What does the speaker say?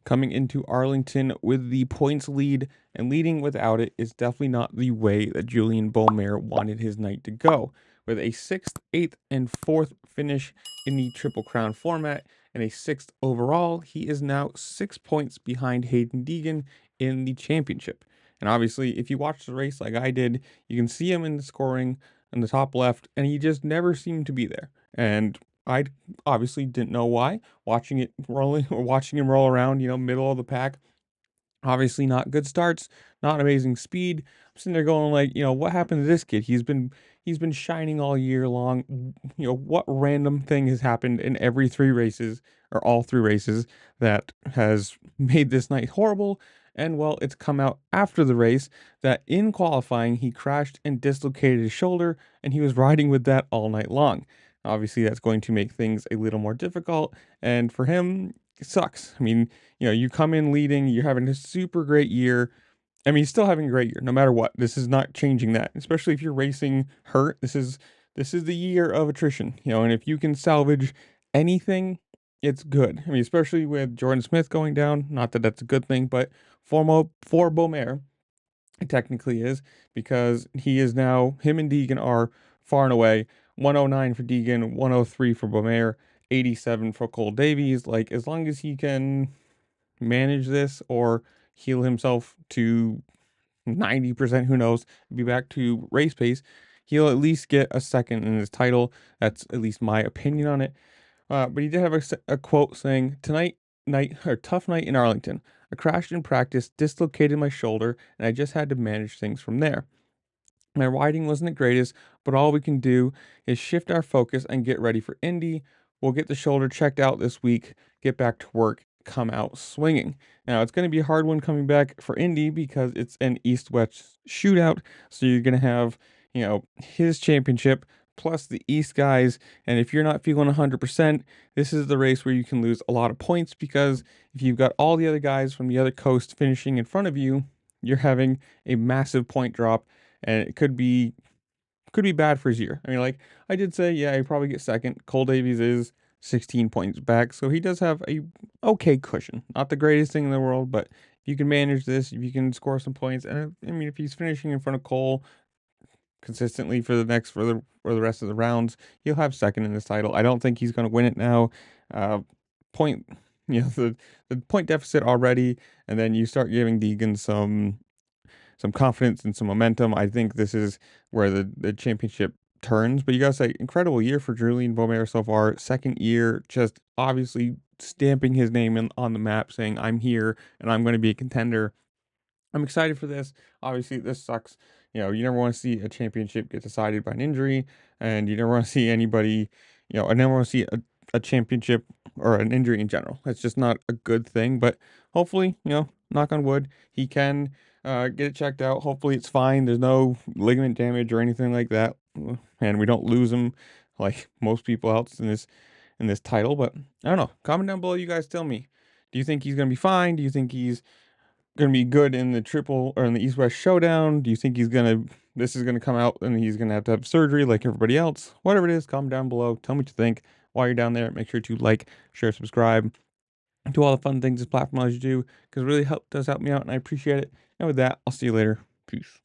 coming into Arlington with the points lead, and leading without it is definitely not the way that Julien Beaumer wanted his night to go. With a 6th, 8th, and 4th finish in the Triple Crown format and a 6th overall, he is now 6 points behind Hayden Deegan in the championship. And obviously, if you watch the race like I did, you can see him in the scoring in the top left, and he just never seemed to be there. And I obviously didn't know why. Watching it rolling or watching him roll around, middle of the pack. Obviously not good starts, not amazing speed. I'm sitting there going like, what happened to this kid? He's been shining all year long. What random thing has happened in every 3 races or all 3 races that has made this night horrible? And well, it's come out after the race that in qualifying he crashed and dislocated his shoulder, and he was riding with that all night long. Obviously, that's going to make things a little more difficult, and for him, it sucks. I mean, you come in leading, you're having a super great year. I mean, he's still having a great year, no matter what. This is not changing that, especially if you're racing hurt. This is the year of attrition, and if you can salvage anything, it's good. I mean, especially with Jordan Smith going down. Not that that's a good thing, but for Beaumer, it technically is, because he is now, him and Deegan are far and away 109 for Deegan, 103 for Beaumer, 87 for Cole Davies. Like, as long as he can manage this or heal himself to 90%, who knows, be back to race pace, he'll at least get a second in his title. That's at least my opinion on it. But he did have a quote saying, tough night in Arlington. I crashed in practice, dislocated my shoulder, and I just had to manage things from there. My riding wasn't the greatest, but all we can do is shift our focus and get ready for Indy. We'll get the shoulder checked out this week, get back to work, come out swinging. Now, it's going to be a hard one coming back for Indy because it's an East-West shootout. So you're going to have, his championship plus the East guys. And if you're not feeling 100%, this is the race where you can lose a lot of points, because if you've got all the other guys from the other coast finishing in front of you, you're having a massive point drop, and it could be bad for his year. I mean, like I did say, yeah, he probably get second. Cole Davies is 16 points back, so he does have a okay cushion. Not the greatest thing in the world, but if you can manage this, if you can score some points, and I mean, if he's finishing in front of Cole consistently for the rest of the rounds, he'll have second in this title. I don't think he's going to win it now. Point, the point deficit already, and then you start giving Deegan some confidence and some momentum. I think this is where the championship turns. But you gotta say, incredible year for Julien Beaumer so far. Second year, just obviously stamping his name on the map, saying I'm here and I'm going to be a contender. I'm excited for this. Obviously, this sucks. You never want to see a championship get decided by an injury, and you never want to see anybody, I never want to see a championship or an injury in general. It's just not a good thing. But hopefully, knock on wood, he can get it checked out. Hopefully, it's fine. There's no ligament damage or anything like that, and we don't lose him like most people else in this title. But I don't know. Comment down below. You guys tell me. Do you think he's gonna be fine? Do you think he's going to be good in the triple or in the East-West showdown? Do you think this is going to come out and he's going to have surgery like everybody else? Whatever it is, comment down below. Tell me what you think. While you're down there, make sure to like, share, subscribe, do all the fun things this platform allows you to do, because it really does help me out, and I appreciate it. And with that, I'll see you later. Peace.